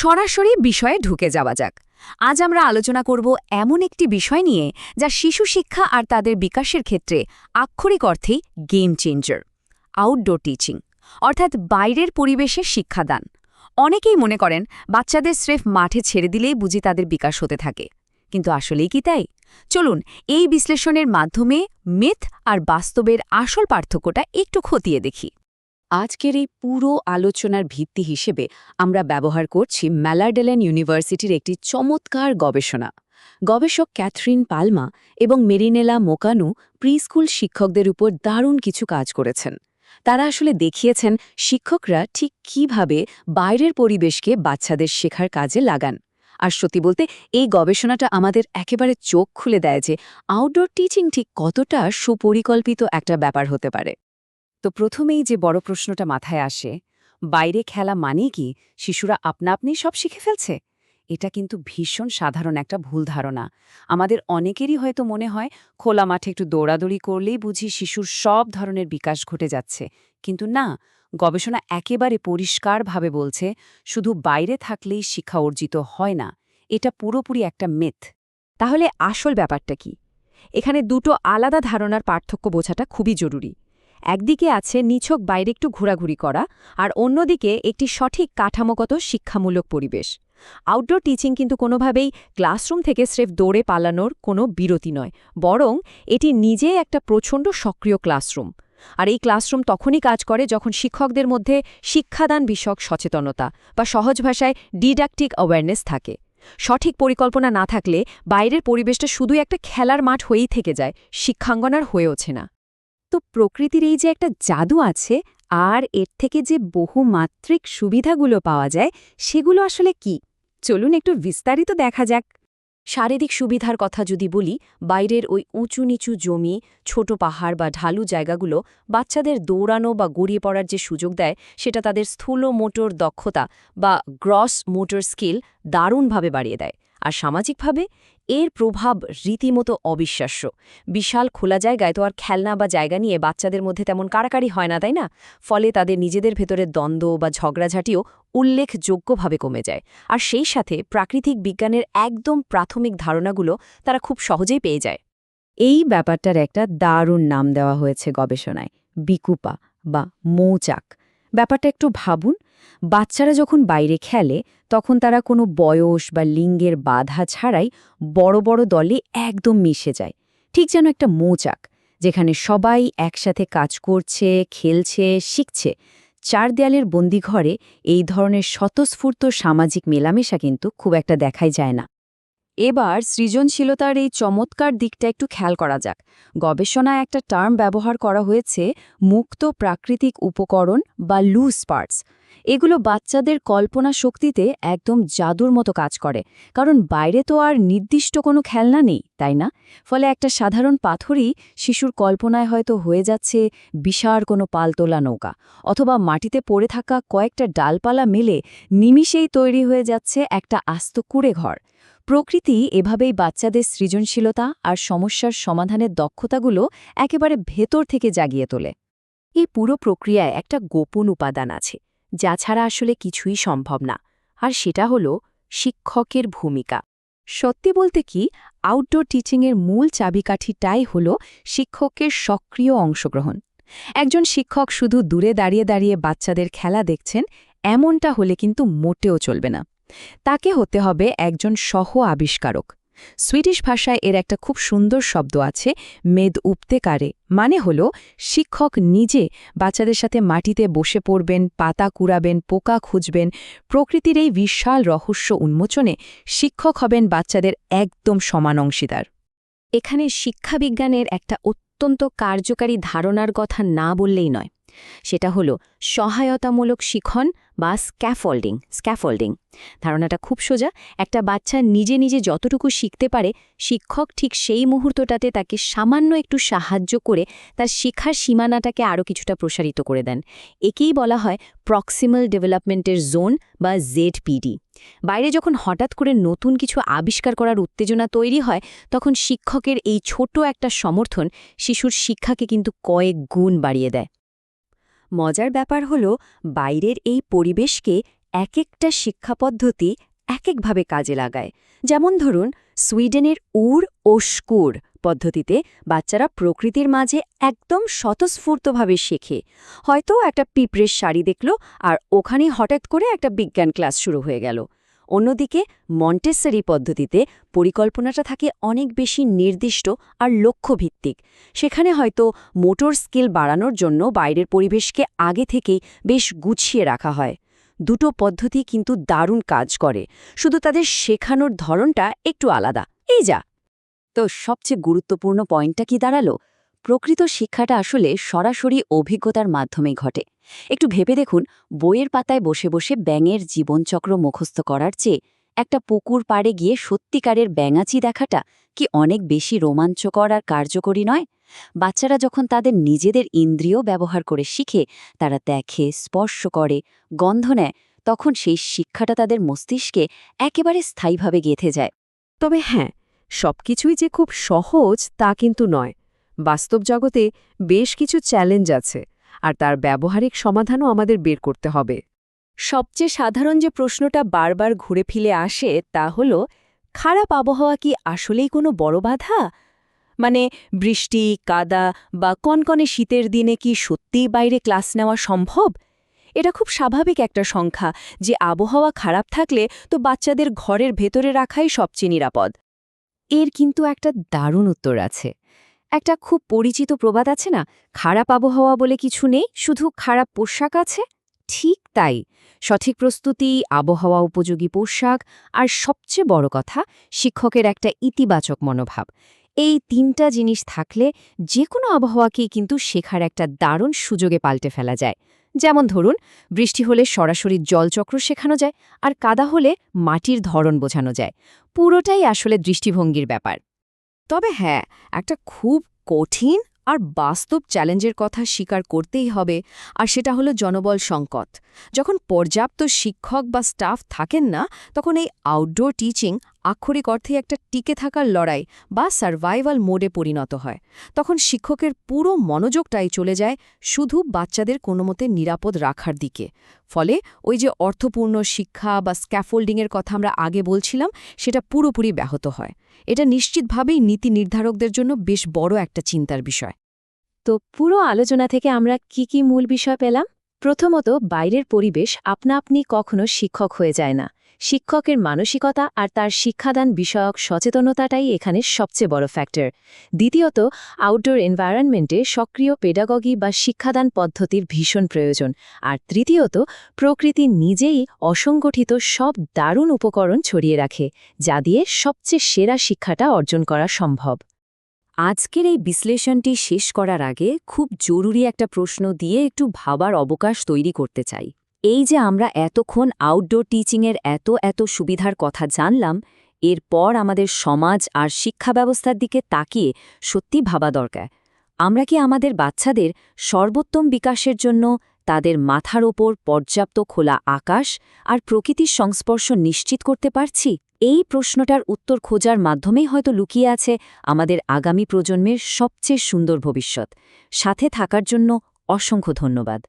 সরাসরি বিষয়ে ঢুকে যাওয়া যাক। আজ আমরা আলোচনা করব এমন একটি বিষয় নিয়ে যা শিশু শিক্ষা আর তাদের বিকাশের ক্ষেত্রে আক্ষরিক অর্থেই গেম চেঞ্জার, আউটডোর টিচিং, অর্থাৎ বাইরের পরিবেশে শিক্ষাদান। অনেকেই মনে করেন বাচ্চাদের স্রেফ মাঠে ছেড়ে দিলেই বুঝি তাদের বিকাশ হতে থাকে, কিন্তু আসলেই কি তাই? চলুন এই বিশ্লেষণের মাধ্যমে মিথ আর বাস্তবের আসল পার্থক্যটা একটু খতিয়ে দেখি। আজকের এই পুরো আলোচনার ভিত্তি হিসেবে আমরা ব্যবহার করছি ম্যালাডেলেন ইউনিভার্সিটির একটি চমৎকার গবেষণা। গবেষক ক্যাথরিন পালমা এবং মেরিনেলা মোকানু প্রিস্কুল শিক্ষকদের উপর দারুণ কিছু কাজ করেছেন। তারা আসলে দেখিয়েছেন শিক্ষকরা ঠিক কিভাবে বাইরের পরিবেশকে বাচ্চাদের শেখার কাজে লাগান। আর সত্যি বলতে এই গবেষণাটা আমাদের একেবারে চোখ খুলে দেয় যে আউটডোর টিচিং ঠিক কতটা সুপরিকল্পিত একটা ব্যাপার হতে পারে। তো প্রথমেই যে বড় প্রশ্নটা মাথায় আসে, বাইরে খেলা মানে কি শিশুরা আপনা আপনি সব শিখে ফেলছে? এটা কিন্তু ভীষণ সাধারণ একটা ভুল ধারণা। আমাদের অনেকেরই হয়তো মনে হয় খোলা মাঠে একটু দৌড়াদৌড়ি করলেই বুঝি শিশুর সব ধরনের বিকাশ ঘটে যাচ্ছে, কিন্তু না, গবেষণা একেবারে পরিষ্কারভাবে বলছে শুধু বাইরে থাকলেই শিক্ষা অর্জিত হয় না। এটা পুরোপুরি একটা মিথ। তাহলে আসল ব্যাপারটা কি? এখানে দুটো আলাদা ধারণার পার্থক্য বোঝাটা খুবই জরুরি। একদিকে আছে নিছক বাইরে একটু ঘোরাঘুরি করা, আর অন্যদিকে একটি সঠিক কাঠামোগত শিক্ষামূলক পরিবেশ। আউটডোর টিচিং কিন্তু কোনোভাবেই ক্লাসরুম থেকে স্রেফ দৌড়ে পালানোর কোনো বিরতি নয়, বরং এটি নিজেই একটা প্রচণ্ড সক্রিয় ক্লাসরুম। আর এই ক্লাসরুম তখনই কাজ করে যখন শিক্ষকদের মধ্যে শিক্ষাদান বিষয়ক সচেতনতা বা সহজ ভাষায় ডিডাকটিক অ্যাওয়ারনেস থাকে। সঠিক পরিকল্পনা না থাকলে বাইরের পরিবেশটা শুধুই একটা খেলার মাঠ হয়েই থেকে যায়, শিক্ষাঙ্গনার হয়ে ওঠে না। তো প্রকৃতির এই যে একটা জাদু আছে আর এর থেকে যে বহুমাত্রিক সুবিধাগুলো পাওয়া যায়, সেগুলো আসলে কি? চলুন একটু বিস্তারিত দেখা যাক। শারীরিক সুবিধার কথা যদি বলি, বাইরের ওই উঁচু নিচু জমি, ছোট পাহাড় বা ঢালু জায়গাগুলো বাচ্চাদের দৌড়ানো বা গড়িয়ে পড়ার যে সুযোগ দেয়, সেটা তাদের স্থূল মোটর দক্ষতা বা গ্রস মোটর স্কিল দারুণভাবে বাড়িয়ে দেয়। আর সামাজিকভাবে এর প্রভাব রীতিমতো অবিশ্বাস্য। বিশাল খোলা জায়গায় তো আর খেলনা বা জায়গা নিয়ে বাচ্চাদের মধ্যে তেমন কাড়াকাড়ি হয় না, তাই না? ফলে তাদের নিজেদের ভেতরের দ্বন্দ্ব বা ঝগড়াঝাটিও উল্লেখযোগ্যভাবে কমে যায়। আর সেই সাথে প্রাকৃতিক বিজ্ঞানের একদম প্রাথমিক ধারণাগুলো তারা খুব সহজেই পেয়ে যায়। এই ব্যাপারটার একটা দারুণ নাম দেওয়া হয়েছে গবেষণায়, বিকুপা বা মৌচাক। ব্যাপারটা একটু ভাবুন, বাচ্চারা যখন বাইরে খেলে তখন তারা কোনো বয়স বা লিঙ্গের বাধা ছাড়াই বড় বড় দলে একদম মিশে যায়, ঠিক যেন একটা মৌচাক, যেখানে সবাই একসাথে কাজ করছে, খেলছে, শিখছে। চার দেয়ালের বন্দিঘরে এই ধরনের স্বতঃস্ফূর্ত সামাজিক মেলামেশা কিন্তু খুব একটা দেখাই যায় না। এবার সৃজনশীলতার এই চমৎকার দিকটা একটু খেয়াল করা যাক। গবেষণায় একটা টার্ম ব্যবহার করা হয়েছে, মুক্ত প্রাকৃতিক উপকরণ বা লুজ পার্টস। এগুলো বাচ্চাদের কল্পনা শক্তিতে একদম জাদুর মতো কাজ করে, কারণ বাইরে তো আর নির্দিষ্ট কোনো খেলনা নেই, তাই না? ফলে একটা সাধারণ পাথরই শিশুর কল্পনায় হয়তো হয়ে যাচ্ছে বিশাল কোনো পালতোলা নৌকা, অথবা মাটিতে পড়ে থাকা কয়েকটা ডালপালা মেলে নিমিষেই তৈরি হয়ে যাচ্ছে একটা আস্ত কুঁড়ে ঘর। প্রকৃতি এভাবেই বাচ্চাদের সৃজনশীলতা আর সমস্যার সমাধানের দক্ষতাগুলো একেবারে ভেতর থেকে জাগিয়ে তোলে। এই পুরো প্রক্রিয়ায় একটা গোপন উপাদান আছে, যা ছাড়া আসলে কিছুই সম্ভব না, আর সেটা হলো শিক্ষকের ভূমিকা। সত্যি বলতে কি, আউটডোর টিচিংয়ের মূল চাবিকাঠিটাই হল শিক্ষকের সক্রিয় অংশগ্রহণ। একজন শিক্ষক শুধু দূরে দাঁড়িয়ে দাঁড়িয়ে বাচ্চাদের খেলা দেখছেন, এমনটা হলে কিন্তু মোটেও চলবে না। তাকে হতে হবে একজন সহ আবিষ্কারক। সুইডিশ ভাষায় এর একটা খুব সুন্দর শব্দ আছে, মেদ উপতেকারে, মানে হল শিক্ষক নিজে বাচ্চাদের সাথে মাটিতে বসে পড়বেন, পাতা কুড়াবেন, পোকা খুঁজবেন। প্রকৃতির এই বিশাল রহস্য উন্মোচনে শিক্ষক হবেন বাচ্চাদের একদম সমান অংশীদার। এখানে শিক্ষাবিজ্ঞানের একটা অত্যন্ত কার্যকারী ধারণার কথা না বললেই নয়। সেটা হলো সহায়তামূলক শিখন বা স্ক্যাফোল্ডিং। ধারণাটা খুব সোজা। একটা বাচ্চা নিজে নিজে যতটুকু শিখতে পারে, শিক্ষক ঠিক সেই মুহূর্তটাতে তাকে সামান্য একটু সাহায্য করে তার শেখার সীমানাটাকে আরও কিছুটা প্রসারিত করে দেন। একেই বলা হয় প্রক্সিমাল ডেভেলপমেন্টের জোন বা ZPD। বাইরে যখন হঠাৎ করে নতুন কিছু আবিষ্কার করার উত্তেজনা তৈরি হয়, তখন শিক্ষকের এই ছোট একটা সমর্থন শিশুর শিক্ষাকে কিন্তু কয়েক গুণ বাড়িয়ে দেয়। মজার ব্যাপার হলো, বাইরের এই পরিবেশকে এক একটা শিক্ষা পদ্ধতি এক একভাবে কাজে লাগায়। যেমন ধরুন, সুইডেনের উর ও স্কুর পদ্ধতিতে বাচ্চারা প্রকৃতির মাঝে একদম স্বতঃস্ফূর্তভাবে শেখে। হয়তো একটা পিঁপড়ের শাড়ি দেখল, আর ওখানেই হঠাৎ করে একটা বিজ্ঞান ক্লাস শুরু হয়ে গেল। অন্যদিকে মন্টেসরি পদ্ধতিতে পরিকল্পনাটা থাকে অনেক বেশি নির্দিষ্ট আর লক্ষ্যভিত্তিক। সেখানে হয়তো মোটর স্কিল বাড়ানোর জন্য বাইরের পরিবেশকে আগে থেকেই বেশ গুছিয়ে রাখা হয়। দুটো পদ্ধতি কিন্তু দারুণ কাজ করে, শুধু তাদের শেখানোর ধরনটা একটু আলাদা। এই যা তো সবচেয়ে গুরুত্বপূর্ণ পয়েন্টটা কি দাঁড়ালো? প্রকৃত শিক্ষাটা আসলে সরাসরি অভিজ্ঞতার মাধ্যমেই ঘটে। একটু ভেবে দেখুন, বইয়ের পাতায় বসে বসে ব্যাঙের জীবনচক্র মুখস্থ করার চেয়ে একটা পুকুর পাড়ে গিয়ে সত্যিকারের ব্যাঙাচি দেখাটা কি অনেক বেশি রোমাঞ্চকর আর কার্যকরী নয়? বাচ্চারা যখন তাদের নিজেদের ইন্দ্রিয় ব্যবহার করে শিখে, তারা দেখে, স্পর্শ করে, গন্ধ নেয়, তখন সেই শিক্ষাটা তাদের মস্তিষ্কে একেবারে স্থায়ীভাবে গেঁথে যায়। তবে হ্যাঁ, সবকিছুই যে খুব সহজ তা কিন্তু নয়। বাস্তব জগতে বেশ কিছু চ্যালেঞ্জ আছে, আর তার ব্যবহারিক সমাধানও আমাদের বের করতে হবে। সবচেয়ে সাধারণ যে প্রশ্নটা বারবার ঘুরে ফিরে আসে তা হল, খারাপ আবহাওয়া কি আসলেই কোনো বড় বাধা? মানে বৃষ্টি, কাদা বা কনকনে শীতের দিনে কি সত্যিই বাইরে ক্লাস নেওয়া সম্ভব? এটা খুব স্বাভাবিক একটা সংখ্যা যে আবহাওয়া খারাপ থাকলে তো বাচ্চাদের ঘরের ভেতরে রাখাই সবচেয়ে নিরাপদ। এর কিন্তু একটা দারুণ উত্তর আছে। একটা খুব পরিচিত প্রবাদ আছে না, খারাপ আবহাওয়া বলে কিছু নেই, শুধু খারাপ পোশাক আছে। ঠিক তাই, সঠিক প্রস্তুতি, আবহাওয়া উপযোগী পোশাক আর সবচেয়ে বড় কথা, শিক্ষকের একটা ইতিবাচক মনোভাব, এই তিনটা জিনিস থাকলে যে কোনো আবহাওয়াকেই কিন্তু শেখার একটা দারুণ সুযোগে পাল্টে ফেলা যায়। যেমন ধরুন, বৃষ্টি হলে সরাসরি জলচক্র শেখানো যায়, আর কাদা হলে মাটির ধরন বোঝানো যায়। পুরোটাই আসলে দৃষ্টিভঙ্গির ব্যাপার। তবে হ্যাঁ, একটা খুব কঠিন আর বাস্তব চ্যালেঞ্জের কথা স্বীকার করতেই হবে, আর সেটা হলো জনবল সংকট। যখন পর্যাপ্ত শিক্ষক বা স্টাফ থাকেন না, তখন এই আউটডোর টিচিং আক্ষরিক অর্থে একটা টিকে থাকার লড়াই বা সার্ভাইভাল মোডে পরিণত হয়। তখন শিক্ষকের পুরো মনোযোগটাই চলে যায় শুধু বাচ্চাদের কোনোমতে নিরাপদ রাখার দিকে। ফলে ওই যে অর্থপূর্ণ শিক্ষা বা স্ক্যাফোল্ডিংয়ের কথা আমরা আগে বলছিলাম, সেটা পুরোপুরি ব্যাহত হয়। এটা নিশ্চিতভাবেই নীতি নির্ধারকদের জন্য বেশ বড় একটা চিন্তার বিষয়। তো পুরো আলোচনা থেকে আমরা কি মূল বিষয় পেলাম? প্রথমত, বাইরের পরিবেশ আপনা আপনি কখনো শিক্ষক হয়ে যায় না। শিক্ষকের মানসিকতা আর তার শিক্ষাদান বিষয়ক সচেতনতাটাই এখানে সবচেয়ে বড় ফ্যাক্টর। দ্বিতীয়ত, আউটডোর এনভায়রনমেন্টে সক্রিয় পেডাগগি বা শিক্ষাদান পদ্ধতির ভীষণ প্রয়োজন। আর তৃতীয়ত, প্রকৃতি নিজেই অসংগঠিত সব দারুণ উপকরণ ছড়িয়ে রাখে, যা দিয়ে সবচেয়ে সেরা শিক্ষাটা অর্জন করা সম্ভব। আজকের এই বিশ্লেষণটি শেষ করার আগে খুব জরুরি একটা প্রশ্ন দিয়ে একটু ভাবার অবকাশ তৈরি করতে চাই। এই যে আমরা এতক্ষণ আউটডোর টিচিংয়ের এত সুবিধার কথা জানলাম, এরপর আমাদের সমাজ আর শিক্ষা ব্যবস্থার দিকে তাকিয়ে সত্যি ভাবা দরকার। আমরা কি আমাদের বাচ্চাদের সর্বোত্তম বিকাশের জন্য তাদের মাথার ওপর পর্যাপ্ত খোলা আকাশ আর প্রকৃতির সংস্পর্শ নিশ্চিত করতে পারছি? এই প্রশ্নটার উত্তর খোঁজার মাধ্যমেই হয়তো লুকিয়ে আছে আমাদের আগামী প্রজন্মের সবচেয়ে সুন্দর ভবিষ্যৎ। সাথে থাকার জন্য অসংখ্য ধন্যবাদ।